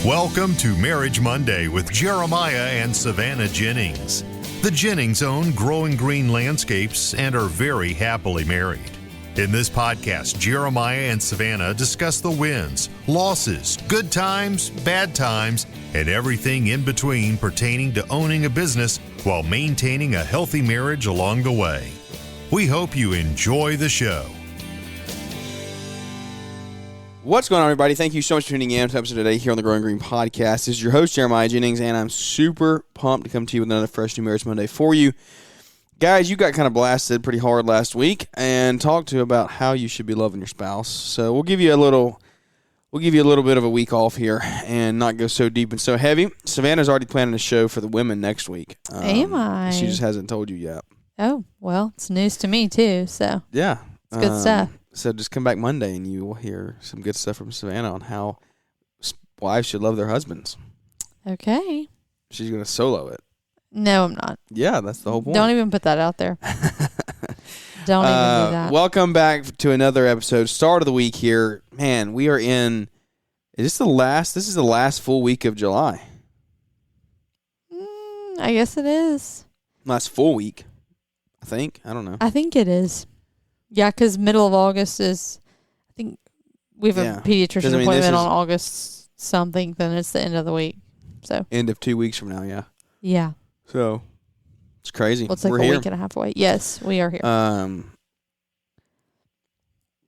Welcome to Marriage Monday with Jeremiah and Savannah Jennings. The Jennings own Growing Green Landscapes and are very happily married. In this podcast, Jeremiah and Savannah discuss the wins, losses, good times, bad times, and everything in between pertaining to owning a business while maintaining a healthy marriage along the way. We hope you enjoy the show. What's going on, everybody? Thank you so much for tuning in to episode today here on the Growing Green Podcast. This is your host, Jeremiah Jennings, and I'm super pumped to come to you with another fresh new Marriage Monday for you. Guys, you got kind of blasted pretty hard last week and talked to about how you should be loving your spouse. So we'll give you a little bit of a week off here and not go so deep and so heavy. Savannah's already planning a show for the women next week. Am I? She just hasn't told you yet. Oh, well, it's news to me too, so. Yeah. It's good stuff. So just come back Monday and you will hear some good stuff from Savannah on how wives should love their husbands. Okay. She's going to solo it. No, I'm not. Yeah, that's the whole point. Don't even put that out there. Don't even do that. Welcome back to another episode. Start of the week here. Man, we are in, this is the last full week of July. I guess it is. Last full week, I think. I don't know. I think it is. Yeah, because middle of August is, I think we have a pediatrician appointment on August something, then it's the end of the week. So end of 2 weeks from now, yeah. Yeah. So it's crazy. Well, it's like we're a here. week and a half away. Yes, we are here. Time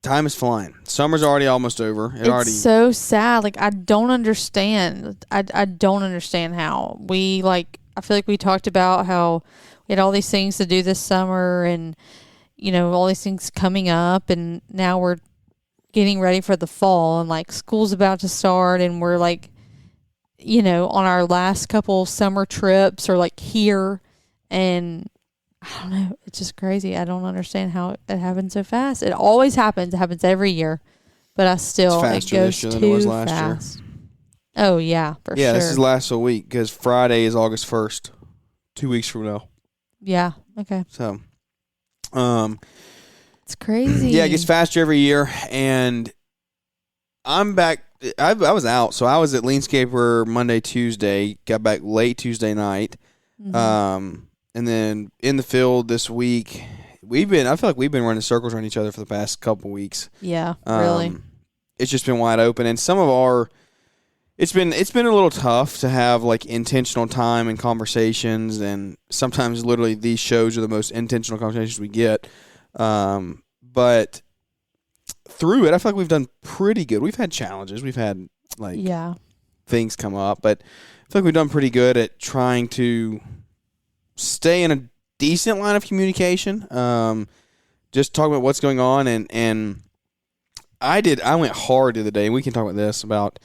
is flying. Summer's already almost over. It's so sad. Like, I don't understand. I don't understand how we, like, I feel like we talked about how we had all these things to do this summer and, you know, all these things coming up, and now we're getting ready for the fall, and like school's about to start, and we're like, you know, on our last couple summer trips or like here, and I don't know, it's just crazy. I don't understand how it happens so fast. It always happens. It happens every year, but it goes too fast. Oh yeah, for sure. Yeah, this is last whole week because Friday is August 1st, 2 weeks from now. Yeah. Okay. So. It's crazy. Yeah, it gets faster every year, and I'm back. I was out, so I was at Leanscaper Monday, Tuesday. Got back late Tuesday night, and then in the field this week. I feel like we've been running circles around each other for the past couple weeks. Yeah, really. It's just been wide open, and some of our. It's been a little tough to have like intentional time and conversations, and sometimes literally these shows are the most intentional conversations we get. But through it, I feel like we've done pretty good. We've had challenges, we've had like things come up, but I feel like we've done pretty good at trying to stay in a decent line of communication. Just talking about what's going on, and I went hard the other day, and we can talk about this about.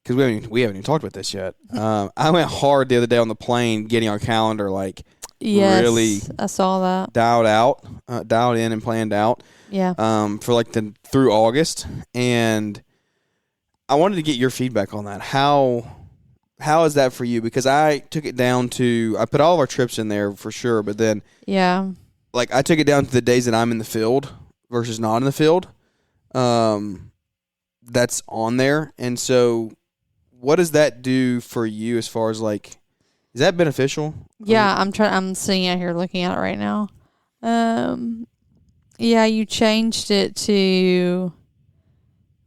Because we haven't even talked about this yet. I went hard the other day on the plane getting our calendar really I saw that dialed in and planned out. Yeah. For like through August, and I wanted to get your feedback on that. How is that for you? Because I took it down to I put all of our trips in there for sure, but then like I took it down to the days that I'm in the field versus not in the field. That's on there, and so. What does that do for you as far as like, is that beneficial? Yeah, I'm sitting out here looking at it right now. Yeah, you changed it to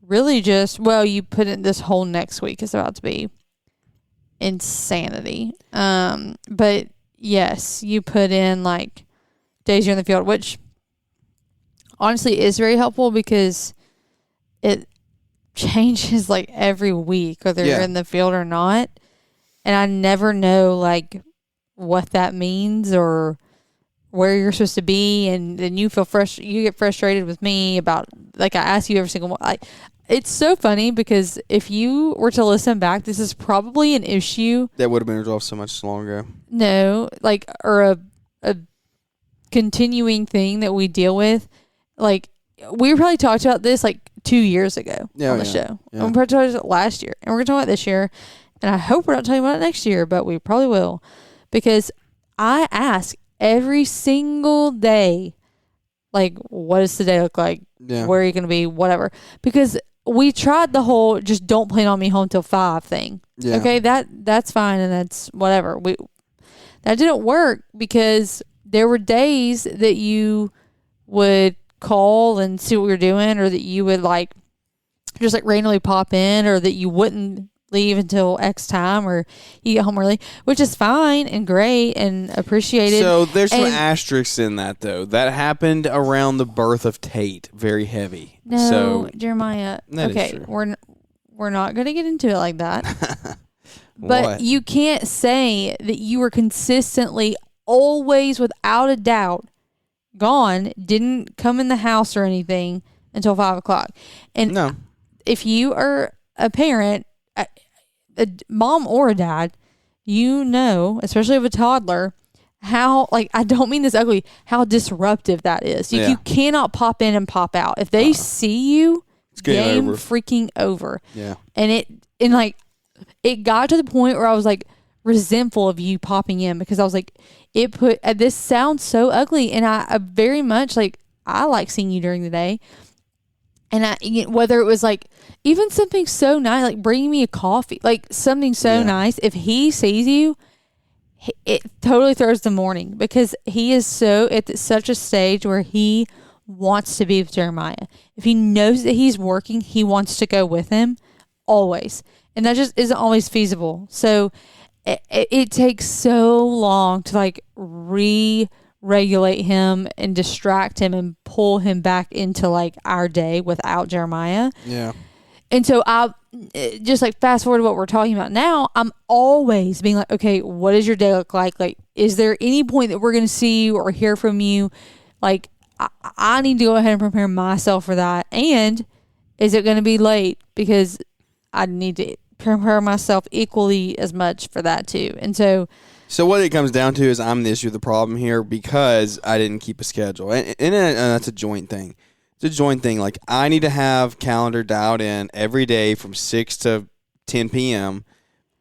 really just, you put it this whole next week is about to be insanity. But yes, you put in like days you're in the field, which honestly is very helpful because it changes like every week whether you're in the field or not, and I never know like what that means or where you're supposed to be, and then you get frustrated with me about like I ask you every single one. It's so funny because if you were to listen back, this is probably an issue that would have been resolved so much longer ago. No, like or a continuing thing that we deal with. Like we probably talked about this like 2 years ago on the show. Yeah. And we probably talked about it last year. And we're going to talk about it this year. And I hope we're not talking about it next year, but we probably will. Because I ask every single day, like, what does today look like? Yeah. Where are you going to be? Whatever. Because we tried the whole just don't plan on me home till 5 thing. Yeah. Okay, that's fine and that's whatever. That didn't work because there were days that you would call and see what we were doing, or that you would like just like randomly pop in, or that you wouldn't leave until X time, or you get home early, which is fine and great and appreciated. So there's some asterisks in that, though. That happened around the birth of Tate. Very heavy. No, so, Jeremiah. That okay, is true. we're not going to get into it like that. But What? you can't say that you were consistently, always, without a doubt, gone, didn't come in the house or anything until 5 o'clock. And No. if you are a parent, a mom or a dad, you know, especially of a toddler, how, like, I don't mean this ugly, how disruptive that is. Yeah. You cannot pop in and pop out. If they see you, It's game over. freaking over. Yeah. And it got to the point where I was like resentful of you popping in, because I was like, this sounds so ugly, and I very much like, I like seeing you during the day. And whether it was like even something so nice, like bringing me a coffee, like something so nice, if he sees you, it totally throws the morning, because he is so at such a stage where he wants to be with Jeremiah. If he knows that he's working, he wants to go with him always. And that just isn't always feasible. So it takes so long to like regulate him and distract him and pull him back into like our day without Jeremiah. Yeah. And so I just like fast forward to what we're talking about now. I'm always being like, okay, what does your day look like? Like, is there any point that we're going to see you or hear from you? Like, I need to go ahead and prepare myself for that. And is it going to be late? Because I need to prepare myself equally as much for that too. And so what it comes down to is I'm the issue of the problem here, because I didn't keep a schedule. And that's a joint thing. It's a joint thing. Like, I need to have calendar dialed in every day from 6 to 10 p.m.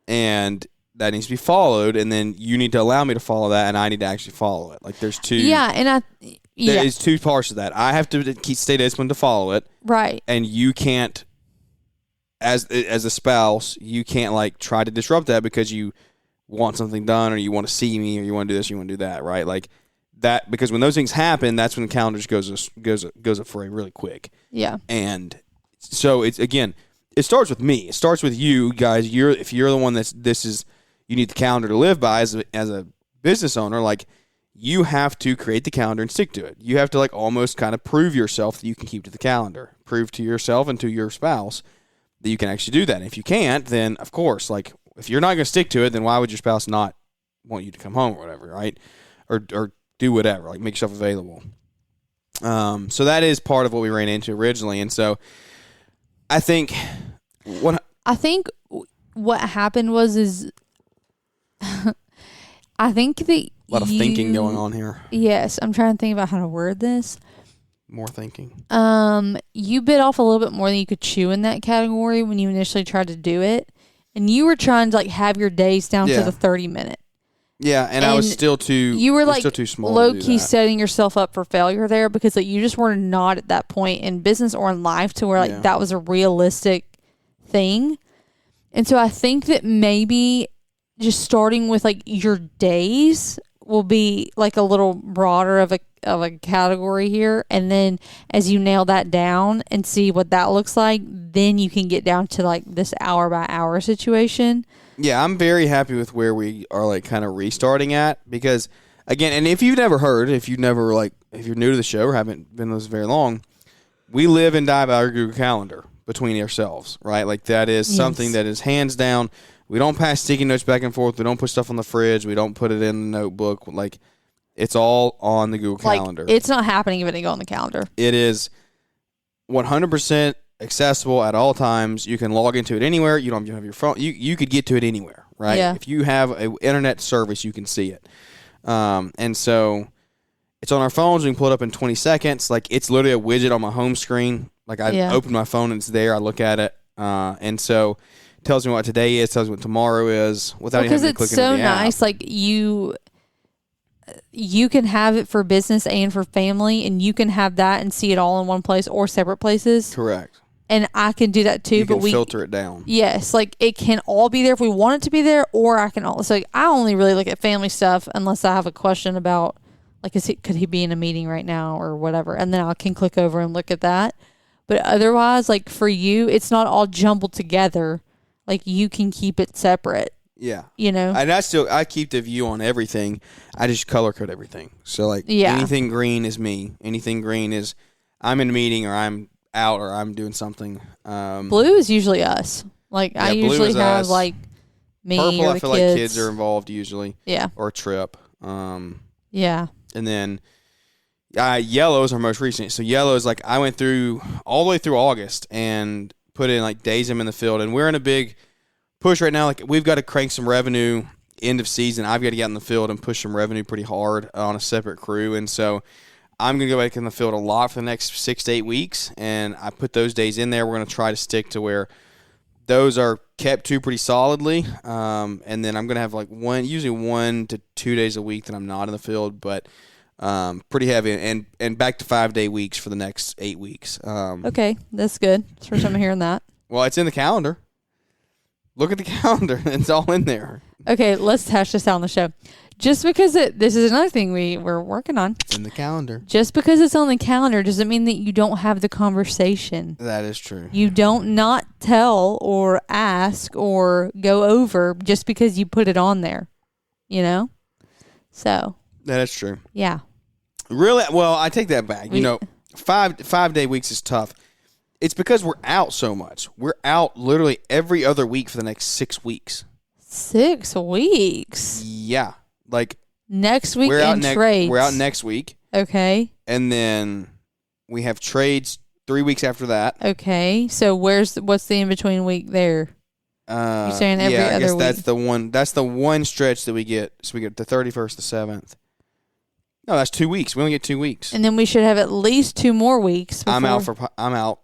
and that needs to be followed. And then you need to allow me to follow that, and I need to actually follow it. Like, there's two. Yeah, and There's two parts of that. I have to stay disciplined to follow it. Right. And you can't, as a spouse, you can't like try to disrupt that because you want something done, or you want to see me, or you want to do this, or you want to do that, right? Like that, because when those things happen, that's when the calendar just goes up for a really quick. Yeah. And so it's, again, it starts with me. It starts with you guys. If you're the one you need the calendar to live by as a business owner, like, you have to create the calendar and stick to it. You have to like almost kind of prove yourself that you can keep to the calendar. Prove to yourself and to your spouse that you can actually do that. And if you can't, then of course, like, if you're not going to stick to it, then why would your spouse not want you to come home or whatever, right? Or do whatever, like make yourself available. So that is part of what we ran into originally. And so I think what happened was I think that a lot of thinking going on here. Yes, I'm trying to think about how to word this. More thinking. You bit off a little bit more than you could chew in that category when you initially tried to do it. And you were trying to like have your days down to the 30-minute. Yeah, and I was still too. You were like still too small. Low key setting yourself up for failure there, because like you just were not at that point in business or in life to where like that was a realistic thing. And so I think that maybe just starting with like your days will be like a little broader of a category here, and then as you nail that down and see what that looks like, then you can get down to like this hour by hour situation. Yeah, I'm very happy with where we are like kind of restarting at, because again, and if you're new to the show or haven't been with us very long, we live and die by our Google Calendar between ourselves, right? Like that is something that is hands down. We don't pass sticky notes back and forth. We don't put stuff on the fridge. We don't put it in the notebook. Like, it's all on the Google Calendar. It's not happening if it didn't go on the calendar. It is 100% accessible at all times. You can log into it anywhere. You don't have your phone. You could get to it anywhere, right? Yeah. If you have an internet service, you can see it. And so it's on our phones. We can pull it up in 20 seconds. Like, it's literally a widget on my home screen. Like, I open my phone and it's there. I look at it. And so it tells me what today is, tells me what tomorrow is without even having to click into the app. Because it's so nice. Like, you can have it for business and for family, and you can have that and see it all in one place or separate places. Correct. And I can do that too. You but can filter it down. Yes, like it can all be there if we want it to be there, or I can also. Like, I only really look at family stuff unless I have a question about, like, could he be in a meeting right now or whatever, and then I can click over and look at that. But otherwise, like for you, it's not all jumbled together. Like you can keep it separate. Yeah. And I keep the view on everything. I just color code everything. So like anything green is me. Anything green is I'm in a meeting or I'm out or I'm doing something. Blue is usually us. Like I usually have us. Like me Purple, or the I feel kids. like kids are involved usually. Yeah. Or a trip. Yeah. And then yellow is our most recent. So yellow is like I went through all the way through August and put in like days I'm in the field. And we're in a big push right now. Like we've got to crank some revenue end of season. I've got to get in the field and push some revenue pretty hard on a separate crew. And so I'm going to go back in the field a lot for the next 6 to 8 weeks. And I put those days in there. We're going to try to stick to where those are kept to pretty solidly. And then I'm going to have like usually 1 to 2 days a week that I'm not in the field, but pretty heavy and back to 5-day weeks for the next 8 weeks. Okay, that's good. It's the first time I'm hearing that. Well, it's in the calendar. Look at the calendar. It's all in there. Okay, let's hash this out on the show. Just because this is another thing we're working on. It's in the calendar. Just because it's on the calendar doesn't mean that you don't have the conversation. That is true. You don't not tell or ask or go over just because you put it on there. So. That is true. Yeah. Really? Well, I take that back. 5-day weeks is tough. It's because we're out so much. We're out literally every other week for the next 6 weeks. 6 weeks? Yeah. Like next week in trades. We're out next week. Okay. And then we have trades 3 weeks after that. Okay. So what's the in-between week there? You're saying every other week? That's the one stretch that we get. So we get the 31st, the 7th. No, that's 2 weeks. We only get 2 weeks. And then we should have at least 2 more weeks before. I'm out.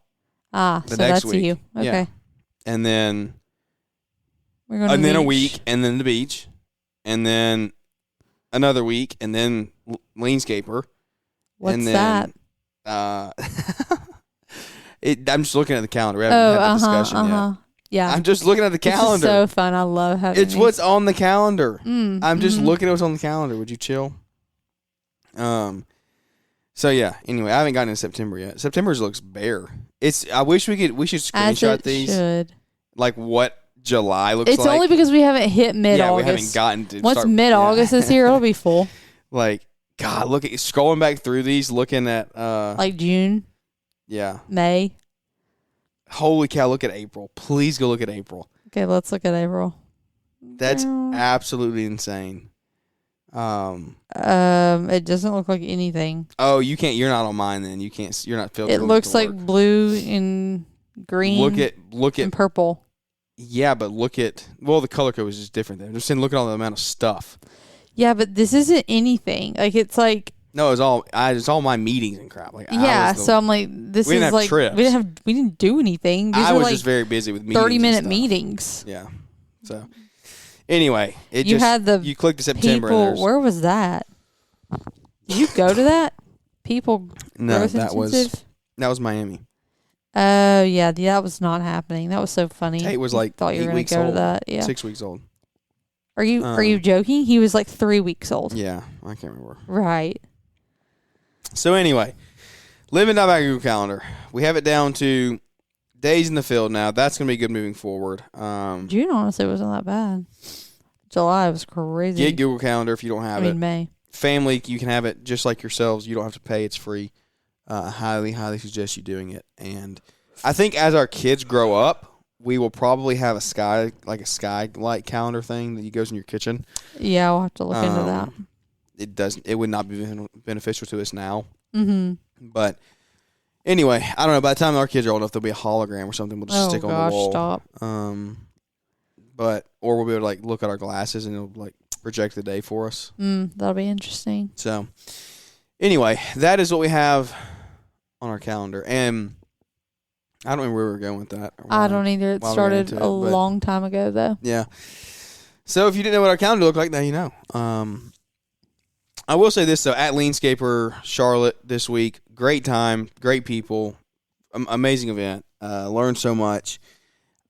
So next that's week. you. Okay. Yeah. And then we're going then a week, and then the beach, and then another week, and then Leanscaper. What's and then, that? I'm just looking at the calendar. We haven't had the discussion yet. Yeah. I'm just looking at the calendar. This is so fun. I love having It's what's on the calendar. I'm just mm-hmm. looking at what's on the calendar. Would you chill? So yeah. Anyway, I haven't gotten into September yet. September's looks bare. I wish we should screenshot these. Should. Like what July looks like. It's only because we haven't hit mid-August. Yeah, we haven't gotten to. Once mid-August is here, it'll be full. Like, God, look at scrolling back through these, looking at like June. Yeah. May. Holy cow! Look at April. Please go look at April. Okay, let's look at April. That's absolutely insane. It doesn't look like anything. Oh, you can't. You're not on mine then. You can't. You're not filtering. It looks like blue and green. Look at and purple. Yeah, but look at the color code was just different there. I'm just saying, look at all the amount of stuff. Yeah, but this isn't anything. Like it's like. No, it's all my meetings and crap. Like so I'm like, this is like trips. we didn't do anything. These I was like just very busy with meetings 30-minute meetings. Yeah. So anyway, you clicked to September. People, where was that? Did you go to that? People. No, that was Miami. Oh yeah, that was not happening. That was so funny. Tate was like thought you 8 were weeks go old. To that. Yeah, 6 weeks old. Are you joking? He was like 3 weeks old. Yeah, I can't remember. Right. So anyway, living down by Google Calendar. We have it down to days in the field now. That's going to be good moving forward. June honestly wasn't that bad. July was crazy. Get Google Calendar if you don't have it. May. Family, you can have it just like yourselves. You don't have to pay. It's free. Highly, highly suggest you doing it. And I think as our kids grow up, we will probably have a skylight calendar thing that goes in your kitchen. Yeah, we'll have to look into that. It would not be beneficial to us now. Mm-hmm. But anyway, I don't know. By the time our kids are old enough, there'll be a hologram or something. We'll just stick on the wall. Stop. Or we'll be able to like look at our glasses and it'll like project the day for us. That'll be interesting. So anyway, that is what we have on our calendar. And I don't remember where we were going with that. I don't either. It started a long time ago, though. Yeah. So if you didn't know what our calendar looked like, now you know. I will say this, though. At Leanscaper Charlotte this week, great time, great people, amazing event. Learned so much.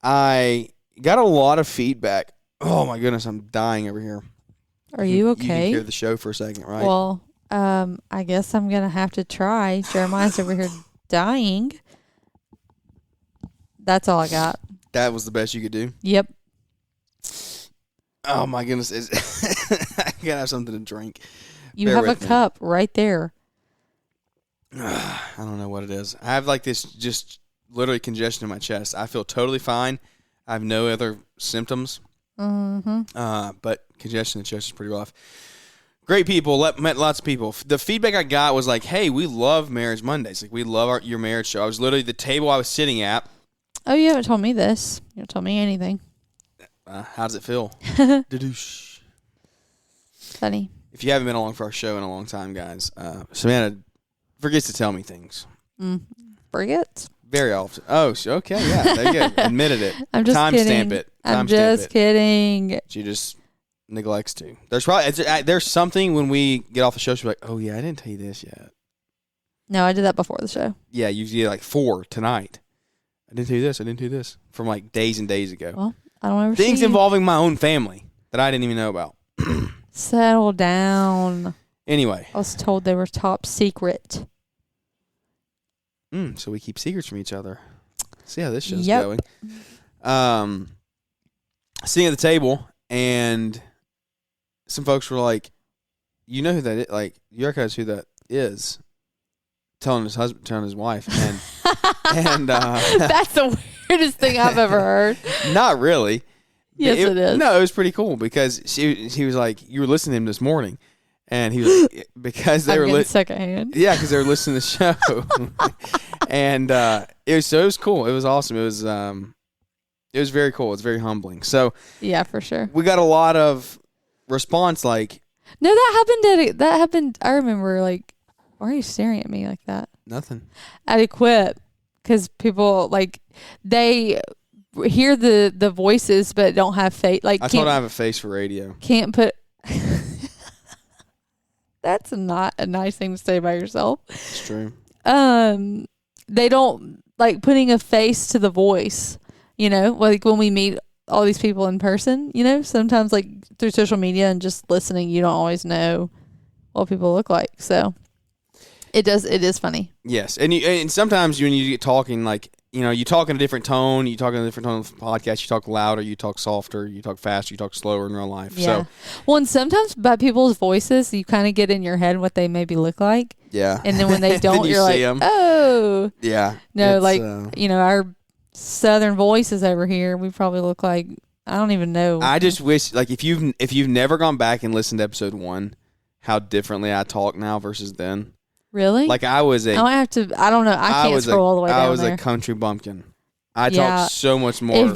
I got a lot of feedback. Oh my goodness, I'm dying over here. Are you You okay? can hear the show for a second, right? Well, I guess I'm going to have to try. Jeremiah's over here dying. That's all I got. That was the best you could do? Yep. Oh my goodness. I gotta have something to drink. You Bear have a with me. cup right there. I don't know what it is. I have like this just literally congestion in my chest. I feel totally fine. I have no other symptoms. Mm-hmm. But congestion in the chest is pretty rough. Great people. Met lots of people. The feedback I got was like, hey, we love Marriage Mondays. Like, we love your marriage show. I was literally the table I was sitting at. Oh, you haven't told me this. You haven't told me anything. How does it feel? Dadoosh. Funny. If you haven't been along for our show in a long time, guys, Savannah forgets to tell me things. Forget? Very often. Oh, okay, yeah, there you go. Admitted it. I'm just Timestamp kidding. it. I'm Timestamp just it. kidding. She just neglects to. There's probably there's something when we get off the show. She's like, "Oh yeah, I didn't tell you this yet." No, I did that before the show. Yeah, you did like 4 tonight. I didn't tell you this. I didn't tell you this from like days and days ago. Well, I don't ever Things see you. involving my own family that I didn't even know about. Settle down. Anyway, I was told they were top secret. so we keep secrets from each other. See how this show's Yep. going. Sitting at the table, and some folks were like, "You know who that is? Like, you recognize who that is?" Telling his husband, telling his wife, and That's the weirdest thing I've ever heard. not really. Yes, it is. No, it was pretty cool because he was like, "You were listening to him this morning," and he was like, because they I'm were getting secondhand. yeah, because they were listening to the show, and it was cool. It was awesome. It was very cool. It's very humbling. So Yeah, for sure. we got a lot of response like No, that happened. I remember, like, why are you staring at me like that? nothing. At Equip, because people, like, they hear the voices but don't have face. Like, I told him I have a face for radio. can't put. That's not a nice thing to say about yourself. It's true. They don't like putting a face to the voice. You know, like when we meet all these people in person. You know, sometimes like through social media and just listening, you don't always know what people look like. So it is funny. Yes, and sometimes when you get talking, like, you know, you talk in a different tone. You talk in a different tone of the podcast. You talk louder. You talk softer. You talk faster. You talk slower in real life. Yeah. So, Well, and sometimes by people's voices, you kind of get in your head what they maybe look like. yeah. And then when they don't, you you're like, see 'em. oh. Yeah. No, It's, like, you know, our southern voices over here, we probably look like, I don't even know. I just wish, like, if you've never gone back and listened to episode 1, how differently I talk now versus then. Really? Like, I was a, I don't know. I can't scroll all the way down I was there. a country bumpkin. I Yeah. talk so much more.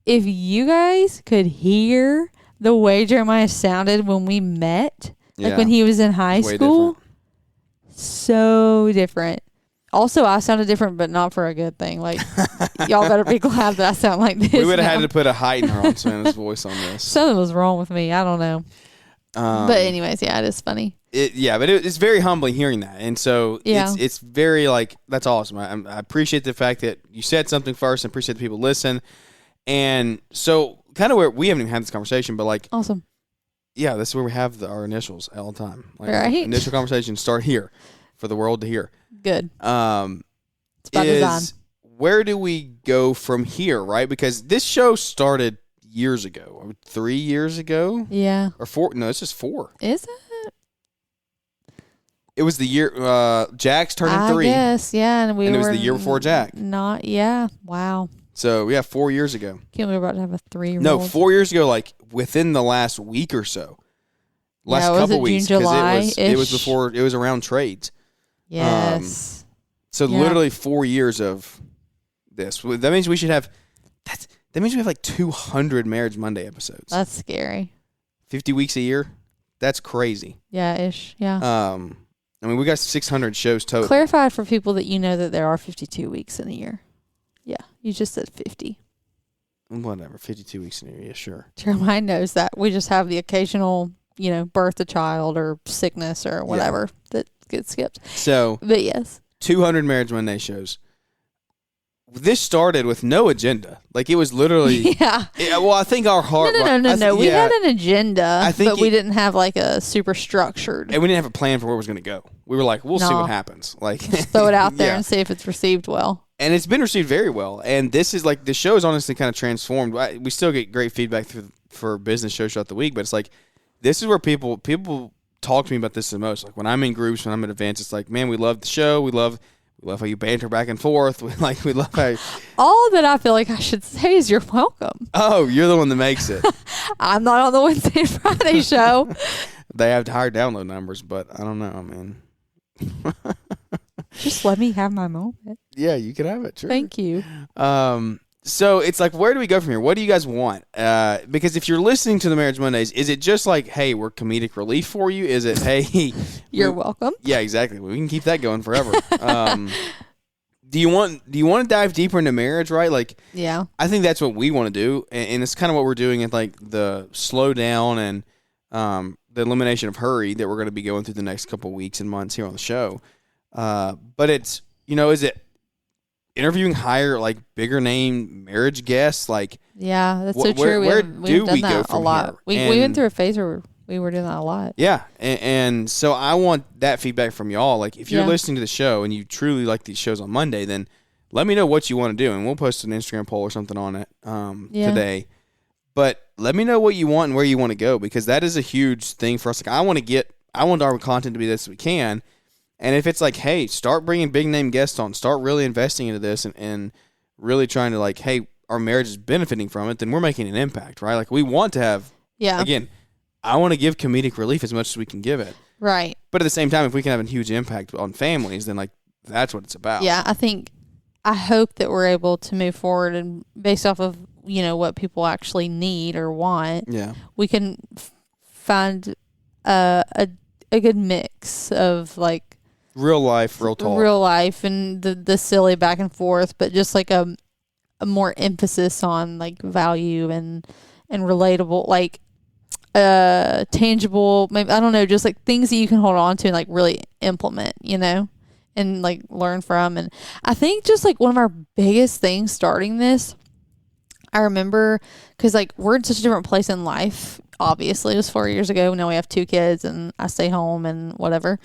If you guys could hear the way Jeremiah sounded when we met, like Yeah. when he was in high Way school, different. so different. Also, I sounded different, but not for a good thing. Like, y'all better be glad that I sound like this. We would have now. had to put a heightener on Savannah's voice on this. Something was wrong with me. I don't know. But anyways, yeah, it is funny. But it's very humbling hearing that, and so Yeah. it's very, like, that's awesome. I appreciate the fact that you said something first, and appreciate the people listen, and so kind of where we haven't even had this conversation, but like, Awesome. yeah, this is where we have our initials all the time. Like, Right. initial conversations start here for the world to hear. Good. It's by design. Where do we go from here, right? Because this show started years ago, 3 years ago, Yeah. or 4. No, it's just 4. Is it? It was the year Jack's turning 3. Yes, yeah, and And it was the year before Jack. Not, yeah. Wow. So, yeah, 4 years ago. Can't believe we're about to have a 3-year-old. No, 4 years ago, like within the last week or so. Last Yeah, was couple it weeks. June, Because it was July-ish? before, it was around trades. Yes. So Yeah. literally 4 years of this. That means we should have, that means we have like 200 Marriage Monday episodes. That's scary. 50 weeks a year? That's crazy. Yeah, ish. Yeah. I mean, we got 600 shows total. Clarify for people that you know that there are 52 weeks in a year. Yeah, you just said 50. Whatever, 52 weeks in a year, yeah, sure. Jeremiah knows that. We just have the occasional, you know, birth of child or sickness or whatever that gets skipped. So, But yes. 200 Marriage Monday shows. this started with no agenda. Like, it was literally. Yeah. Well, I think our heart. No. We had an agenda, but we didn't have like a super structured. And we didn't have a plan for where it was going to go. We were like, we'll see what happens. Like, just throw it out there and see if it's received well. And it's been received very well. And this is like, the show is honestly kind of transformed. We still get great feedback for business shows throughout the week, but it's like, this is where people talk to me about this the most. Like, when I'm in groups, when I'm at events, it's like, man, we love the show. We love how you banter back and forth. We love how. All that I feel like I should say is you're welcome. Oh, you're the one that makes it. I'm not on the Wednesday and Friday show. They have higher download numbers, but I don't know, man. Just let me have my moment. Yeah, you can have it. Sure. Thank you. So it's like, where do we go from here? What do you guys want? Because if you're listening to the Marriage Mondays, is it just like, hey, we're comedic relief for you? Is it, hey, you're welcome? Yeah, exactly. We can keep that going forever. Do you want to dive deeper into marriage? Right? Like, yeah, I think that's what we want to do, and it's kind of what we're doing at like the slow down and the elimination of hurry that we're going to be going through the next couple weeks and months here on the show. But it's, is it interviewing higher, like, bigger name marriage guests? Like, yeah, that's so true. Where do we go from a lot? here? We went through a phase where we were doing that a lot. Yeah, and so I want that feedback from y'all. Like, if you're listening to the show and you truly like these shows on Monday, then let me know what you want to do, and we'll post an Instagram poll or something on it today. But let me know what you want and where you want to go, because that is a huge thing for us. Like, I want our content to be this we can. And if it's like, hey, start bringing big name guests on, start really investing into this and really trying to, like, hey, our marriage is benefiting from it, then we're making an impact, right? Like, we want to have, again, I want to give comedic relief as much as we can give it. Right. But at the same time, if we can have a huge impact on families, then, like, that's what it's about. Yeah, I hope that we're able to move forward and based off of, what people actually need or want. Yeah. We can find a good mix of, like, real life, real talk, and the silly back and forth, but just like a more emphasis on, like, value and relatable, like, tangible, maybe, I don't know, just like things that you can hold on to and, like, really implement, and, like, learn from. And I think just, like, one of our biggest things starting this, I remember, because, like, we're in such a different place in life. Obviously, it was 4 years ago. Now we have 2 kids and I stay home and whatever.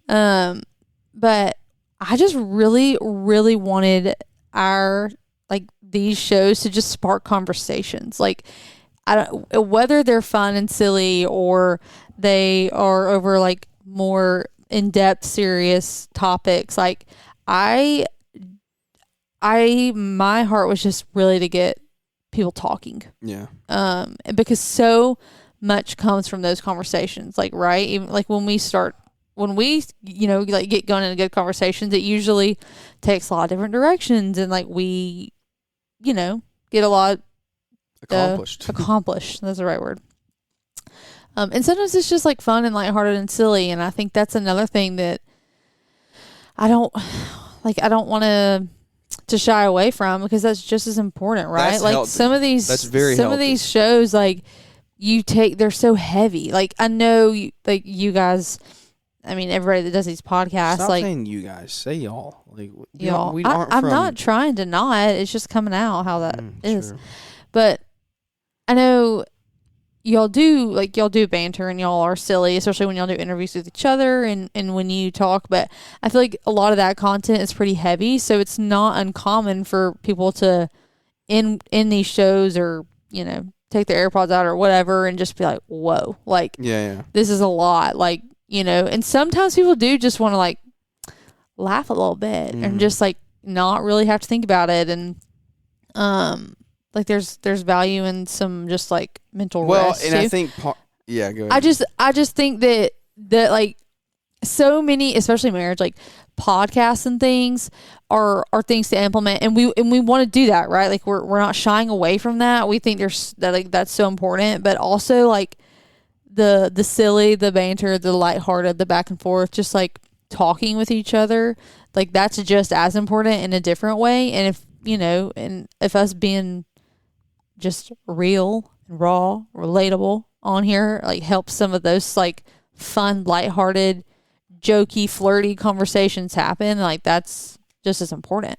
But I just really, really wanted these shows to just spark conversations. Like, whether they're fun and silly or they are over, like, more in-depth, serious topics. Like, my heart was just really to get people talking. Yeah. Because so much comes from those conversations. Like, right? Even like when we like get going into good conversations, it usually takes a lot of different directions, and, like, we, get a lot accomplished. That's the right word. And sometimes it's just, like, fun and lighthearted and silly, and I think that's another thing that I don't want to shy away from, because that's just as important, right? That's like healthy. Some of these shows, like, they're so heavy. Like, I know you guys, I mean, everybody that does these podcasts, Stop like, saying you guys, say y'all. Like, y'all. I'm not trying to not. It's just coming out how that is. Sure. But I know y'all do banter, and y'all are silly, especially when y'all do interviews with each other and when you talk. But I feel like a lot of that content is pretty heavy, so it's not uncommon for people to in these shows, or, take their AirPods out or whatever and just be like, whoa, like, this is a lot, like, and sometimes people do just want to, like, laugh a little bit and just, like, not really have to think about it. And like, there's value in some just, like, mental rest and too. I think go ahead. I just think that like, so many, especially marriage, like, podcasts and things are things to implement, and we want to do that, right? Like, we're not shying away from that. We think that's so important, but also, like, the silly, the banter, the lighthearted, the back and forth, just, like, talking with each other, like, that's just as important in a different way. And if us being just real, raw, relatable on here, like, helps some of those, like, fun, lighthearted, jokey, flirty conversations happen, like, that's just as important.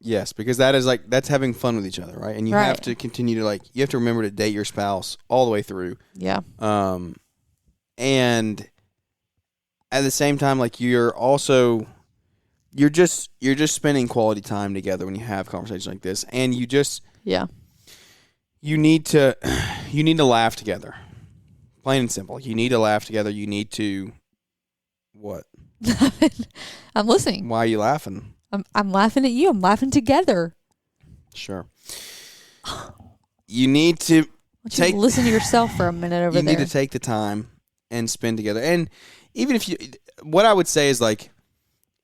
Yes, because that's having fun with each other, right? And you have to continue to you have to remember to date your spouse all the way through. Yeah. And at the same time, you're just spending quality time together when you have conversations like this, and you need to laugh together. Plain and simple. You need to laugh together. You need to what? I'm listening. Why are you laughing? I'm laughing at you. I'm laughing together. Sure. You need to listen to yourself for a minute over there. You need to take the time and spend together. And even what I would say is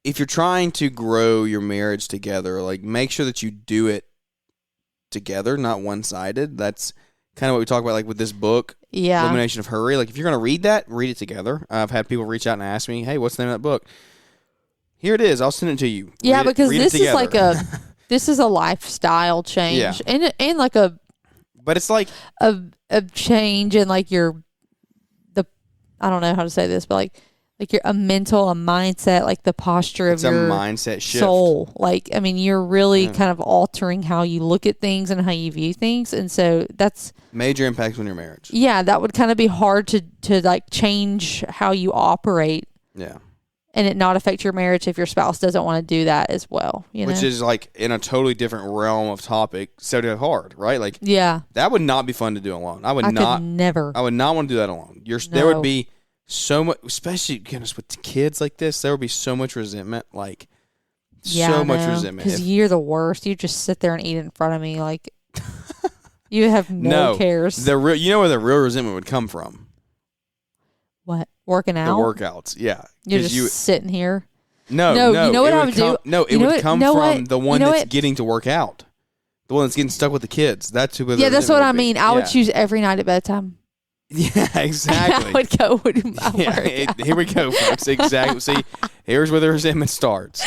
if you're trying to grow your marriage together, make sure that you do it together, not one-sided. That's kind of what we talk about with this book, Elimination of Hurry. If you're going to read that, read it together. I've had people reach out and ask me, hey, what's the name of that book? Here it is. I'll send it to you. Yeah, because this is this is a lifestyle change. Yeah. And but it's a change in I don't know how to say this, but you're a mindset, the posture of your mindset shift. Soul. You're really kind of altering how you look at things and how you view things. And so that's major impacts on your marriage. Yeah, that would kind of be hard to change how you operate. Yeah. And it not affect your marriage if your spouse doesn't want to do that as well. Which is in a totally different realm of topic. So hard, right? That would not be fun to do alone. I would could never. I would not want to do that alone. There would be so much, especially with the kids like this. There would be so much resentment. So much resentment. Because you're the worst. You just sit there and eat in front of me. You have no cares. You know where the real resentment would come from? What? Working out? The workouts, yeah. You're just sitting here. No. You know what I would do? No, it would come from the one that's getting to work out. The one that's getting stuck with the kids. That's who. Yeah, that's what I mean. I would choose every night at bedtime. Yeah, exactly. I would go with my workout. Here we go, folks. Exactly. See, here's where the resentment starts.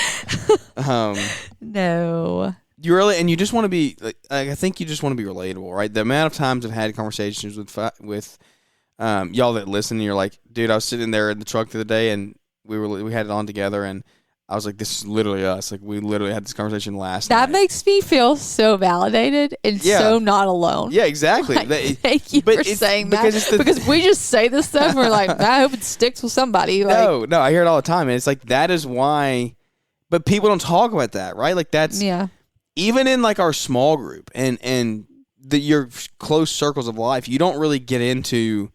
No. You just want to be. I think you just want to be relatable, right? The amount of times I've had conversations with y'all that listen, and you're like, dude, I was sitting there in the truck the other day, and we had it on together, and I was like, this is literally us. We literally had this conversation last night. That makes me feel so validated and so not alone. Yeah, exactly. Thank you for saying that. Because we just say this stuff, and we're like, I hope it sticks with somebody. No, I hear it all the time, and it's that is why. But people don't talk about that, right? That's even in our small group and your close circles of life, you don't really get into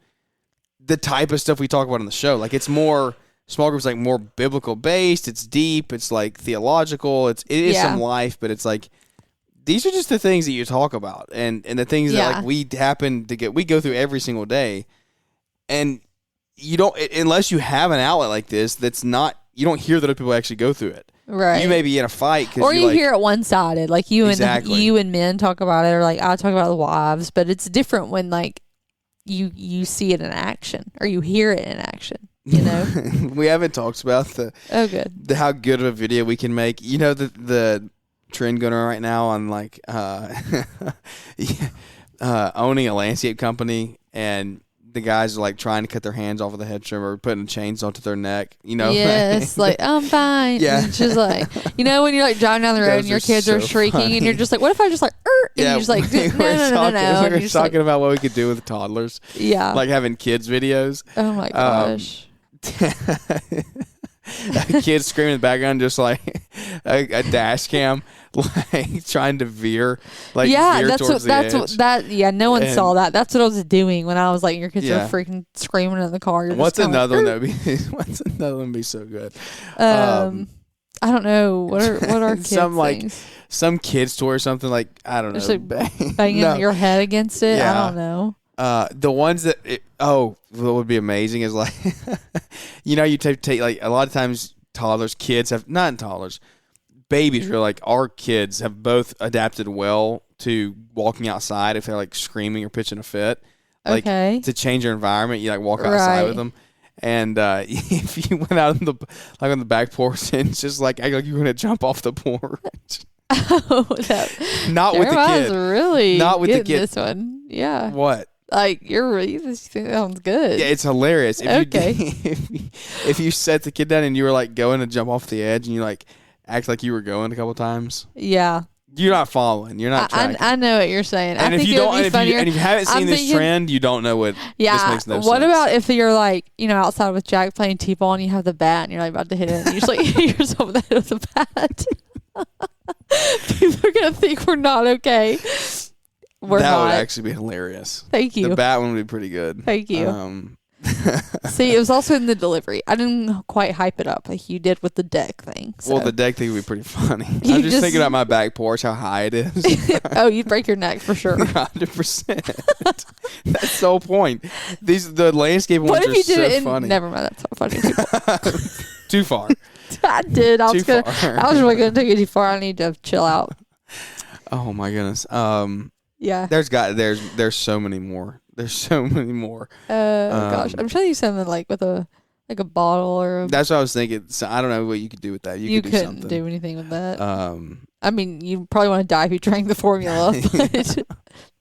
the type of stuff we talk about on the show. It's more small groups, more biblical based. It's deep. It's theological. It is some life, but it's these are just the things that you talk about, and the things that we happen to get. We go through every single day, and you don't unless you have an outlet like this. That's not. You don't hear that other people actually go through it. Right. You may be in a fight, or you hear it one sided, you and men talk about it, or I talk about the wives, but it's different when you see it in action or you hear it in action. We haven't talked about how good of a video we can make. The trend going on right now on owning a landscape company, and the guys are trying to cut their hands off of the head trimmer, putting chains onto their neck. Yes, I'm fine. Yeah, and she's when you're driving down the road and your kids are shrieking, funny. And you're just what if I just and you're just no. We were talking about what we could do with toddlers. Yeah, having kids videos. Oh my gosh. A kid screaming in the background, just a dash cam, trying to veer, veer towards the edge. No one saw that. That's what I was doing when I was your kids were freaking screaming in the car. What's another one that What's another one be so good? I don't know. What are kids things? Some kids toy or something I don't know. Just banging your head against it. Yeah. I don't know. The ones that what would be amazing is you take a lot of times kids have not toddlers, babies are our kids have both adapted well to walking outside if they're screaming or pitching a fit, to change your environment. You walk outside with them, and if you went out on the back porch and it's just act like you're gonna jump off the porch. Not with the kid. Really not with the kid. This one, yeah. What? This sounds good. Yeah, it's hilarious. If you set the kid down and you were going to jump off the edge and you act like you were going a couple times. Yeah. You're not following. You're not tracking. I know what you're saying. And I think it would be funnier. And if you haven't seen this trend, you don't know what. Yeah. This makes no sense. What about if you're like, outside with Jack playing t-ball and you have the bat and you're like about to hit it and you just like hit yourself in the head with the bat? People are gonna think we're not okay. We're that not. would actually be hilarious. Thank you. The bat one would be pretty good. Thank you. See, it was also in the delivery. I didn't quite hype it up like you did with the deck thing. So. Well, the deck thing would be pretty funny. I'm just thinking about my back porch, how high it is. Oh, you'd break your neck for sure. 100%. That's the whole point. The landscape ones are so funny. Never mind, that's so funny. Too far. I did. I was really gonna take it too far. I need to chill out. Oh my goodness. Yeah. There's so many more. There's so many more. Gosh, I'm trying to use something like with a bottle or. That's what I was thinking. So I don't know what you could do with that. You could do couldn't something. do anything with that. I mean, you probably want to die if you drank the formula. But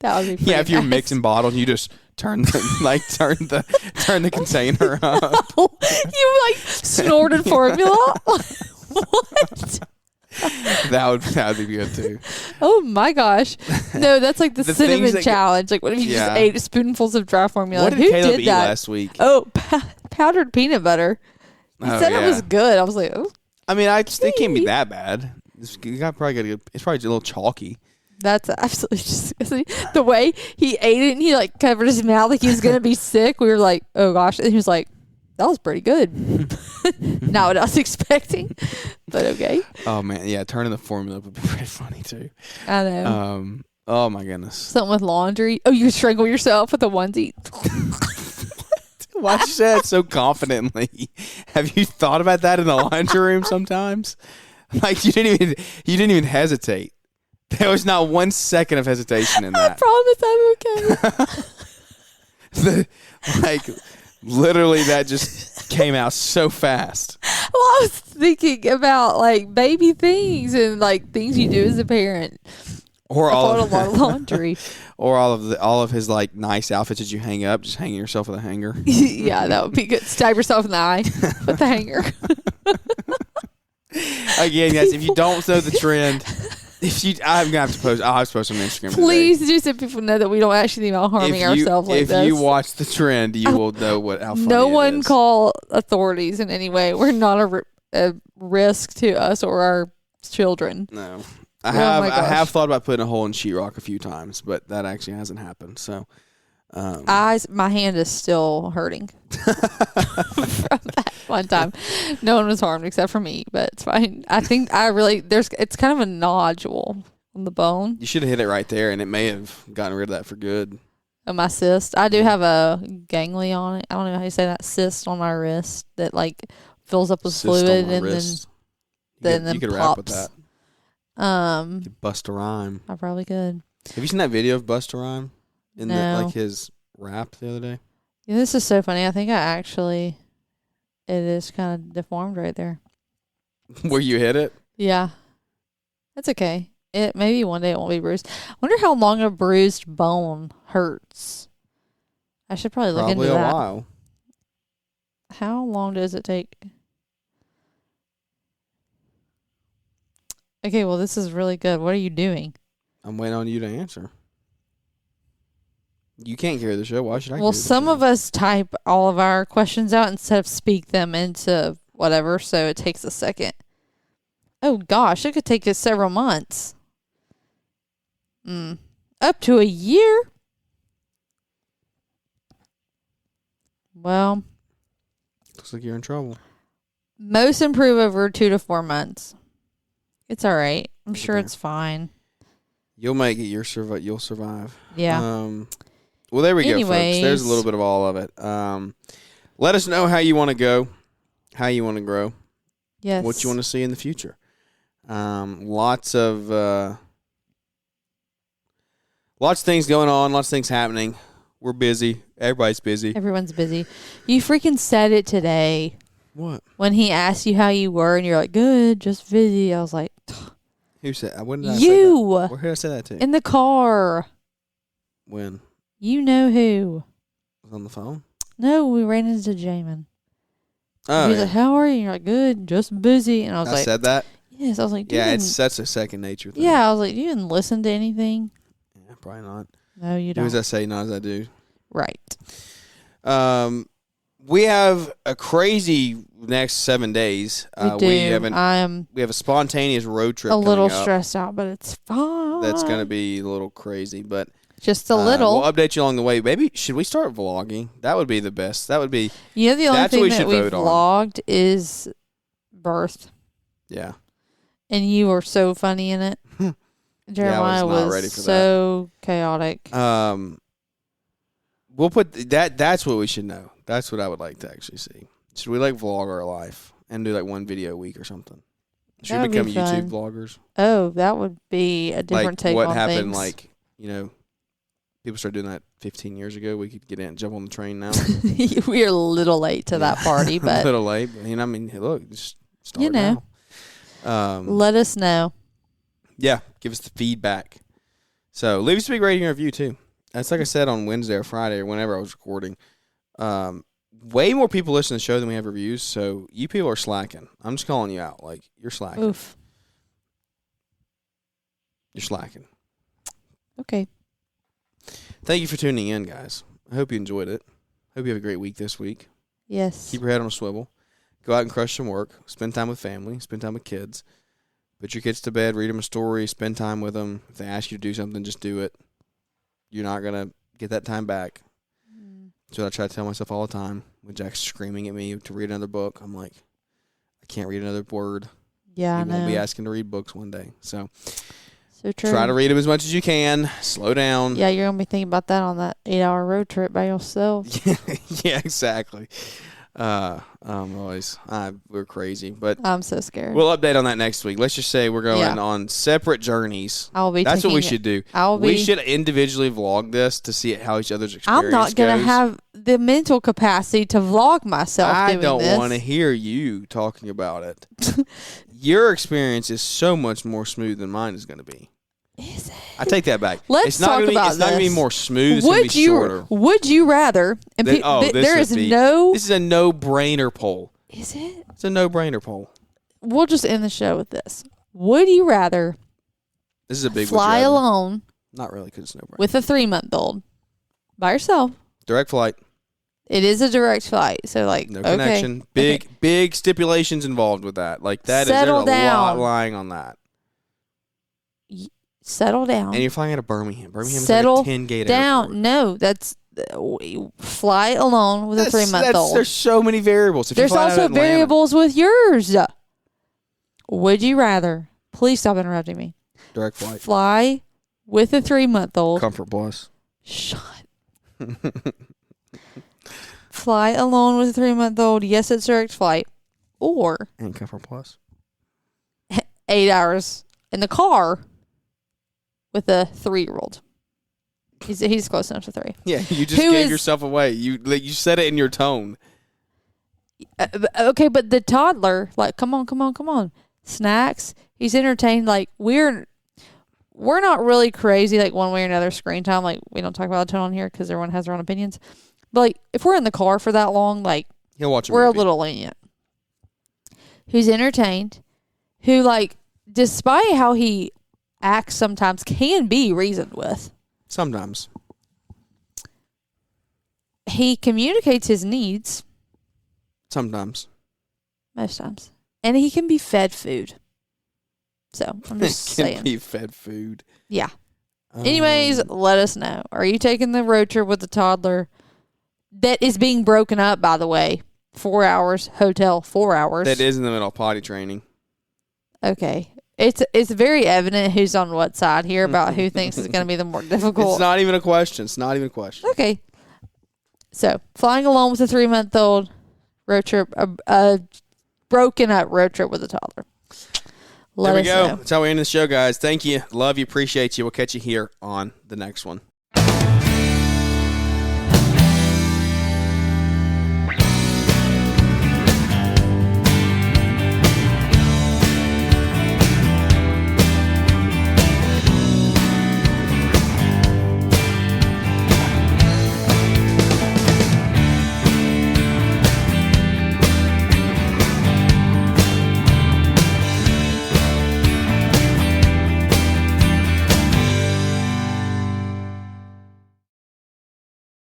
that would be pretty if you're nice. mixing bottles, you just turn the container up. You like snorted formula. What? That would be good too. Oh my gosh! No, that's like the cinnamon challenge. Like, what if you just ate spoonfuls of dry formula? What did Who Caleb did eat that last week? Oh, powdered peanut butter. He said it was good. I was like, oh. I mean, it can't be that bad. It's probably a little chalky. That's absolutely disgusting. The way he ate it and he like covered his mouth like he was gonna be sick. We were like, oh gosh, and he was like, that was pretty good. Not what I was expecting, but okay. Oh man, yeah, turning the formula up would be pretty funny too. I know. Oh my goodness. Something with laundry. Oh, you strangle yourself with a onesie. Why'd you say that so confidently? Have you thought about that in the laundry room sometimes? Like you didn't even hesitate. There was not 1 second of hesitation in that. I promise I'm okay. Literally, that just came out so fast. Well, I was thinking about like baby things and like things you do as a parent. Or a lot of laundry. Or all of his like nice outfits that you hang up, just hanging yourself with a hanger. Yeah, that would be good. Stab yourself in the eye with the hanger. Again, guys, if you don't know the trend, I'm gonna have to post. I'll have to post on Instagram. Please do so people know that we don't actually think about harming ourselves like this. If you watch the trend, you will know how funny no it one is. call authorities in any way. We're not a risk to us or our children. No, I have thought about putting a hole in sheetrock a few times, but that actually hasn't happened. So, my hand is still hurting from that one time. No one was harmed except for me, but it's fine. I think it's kind of a nodule on the bone. You should have hit it right there, and it may have gotten rid of that for good. On my cyst, I do have a gangly on it. I don't know how you say that, cyst on my wrist that like fills up with fluid and then you could pops. rap with that. You could bust a rhyme. I probably could. Have you seen that video of Bust a Rhyme in No. his rap the other day? Yeah, this is so funny. I think it is kind of deformed right there. Where you hit it? Yeah. That's okay. Maybe one day it won't be bruised. I wonder how long a bruised bone hurts. I should probably look into that. Probably a while. How long does it take? Okay, well, this is really good. What are you doing? I'm waiting on you to answer. You can't carry the show. Why should I? Well, some of us type all of our questions out instead of speak them into whatever, so it takes a second. Oh, gosh, it could take us several months. Up to a year? Well. Looks like you're in trouble. Most improve over 2 to 4 months. It's all right. I'm sure it's fine. You'll make it. You'll survive. Yeah. Well, there we go, folks. There's a little bit of all of it. Let us know how you want to go, how you want to grow. Yes. What you want to see in the future. Lots of things going on. Lots of things happening. We're busy. Everybody's busy. Everyone's busy. You freaking said it today. What? When he asked you how you were, and you're like, good, just busy. I was like, who said? When did I you. say that? Where did I say that to? In the car. When? You know who? Was on the phone? No, we ran into Jamin. Oh, He's like, how are you? And you're like, good, just busy. And I was like, said that? Yes, I was like, Yeah, that's a second nature thing. Yeah, I was like, you didn't listen to anything. Yeah, probably not. No, you don't. Do as I say, not as I do. Right. We have a crazy next 7 days. We do. We have a spontaneous road trip. A little coming up. Stressed out, but it's fun. That's going to be a little crazy, but just a little. We'll update you along the way. Maybe should we start vlogging? That would be the best. That would be. You know, the only thing that we've vlogged on. is birth. Yeah. And you were so funny in it. Jeremiah was ready for so chaotic. We'll put that. That's what we should know. That's what I would like to actually see. Should we vlog our life and do one video a week or something? Should we become YouTube vloggers? Oh, that would be a different take on things. What happened? People started doing that 15 years ago. We could get in and jump on the train now. We are a little late to that party, but a little late. But, look, just start now. Let us know. Yeah, give us the feedback. So leave us a big rating and review too. That's like I said on Wednesday or Friday or whenever I was recording. Way more people listen to the show than we have reviews, so you people are slacking. I'm just calling you out. You're slacking. Oof. You're slacking. Okay. Thank you for tuning in, guys. I hope you enjoyed it. Hope you have a great week this week. Yes. Keep your head on a swivel. Go out and crush some work. Spend time with family. Spend time with kids. Put your kids to bed. Read them a story. Spend time with them. If they ask you to do something, just do it. You're not going to get that time back. That's what I try to tell myself all the time. When Jack's screaming at me to read another book, I'm like, I can't read another word. Yeah, I know. He won't be asking to read books one day. So true. Try to read them as much as you can. Slow down. Yeah, you're going to be thinking about that on that 8-hour road trip by yourself. Yeah, exactly. We're crazy, but I'm so scared. We'll update on that next week. Let's just say we're going on separate journeys. That's what we should do. We should individually vlog this to see how each other's experience I'm not going to have the mental capacity to vlog myself I doing this. don't want to hear you talking about it. Your experience is so much more smooth than mine is going to be. Is it? I take that back. Let's talk about this. It's not going to be more smooth. It's going to be shorter. Would you rather? And This is a no-brainer poll. Is it? It's a no-brainer poll. We'll just end the show with this. Would you rather? This is a big fly alone. Not really, because it's no-brainer. With a 3-month-old by yourself. Direct flight. It is a direct flight, so no connection. Big stipulations involved with that. There's a lot lying on that. Settle down. And you're flying out of Birmingham. Birmingham is like a 10-gate airport. No, that's fly alone with a 3-month-old. There's so many variables. There's also variables with yours. Would you rather? Please stop interrupting me. Direct flight. Fly with a 3-month-old. Comfort Plus. Shut. Fly alone with a 3-month-old. Yes, it's direct flight. Or. And Comfort Plus. 8 hours in the car with a 3-year-old. He's close enough to 3. Yeah, you just gave yourself away. You said it in your tone. Okay, but the toddler, come on. Snacks. He's entertained. We're not really crazy one way or another screen time. We don't talk about a ton on here because everyone has their own opinions. But if we're in the car for that long, he'll watch a we're movie. a little lenient. Who's entertained? Who despite how he acts sometimes can be reasoned with. Sometimes. He communicates his needs. Sometimes. Most times. And he can be fed food. So, I'm just saying. Can be fed food. Yeah. Anyways, let us know. Are you taking the road trip with the toddler that is being broken up, by the way? 4 hours, hotel, 4 hours. That is in the middle of potty training. Okay. It's very evident who's on what side here about who thinks it's going to be the more difficult. It's not even a question. Okay. So, flying alone with a 3-month-old, road trip, a broken up road trip with a toddler. There we go. That's how we end the show, guys. Thank you. Love you. Appreciate you. We'll catch you here on the next one.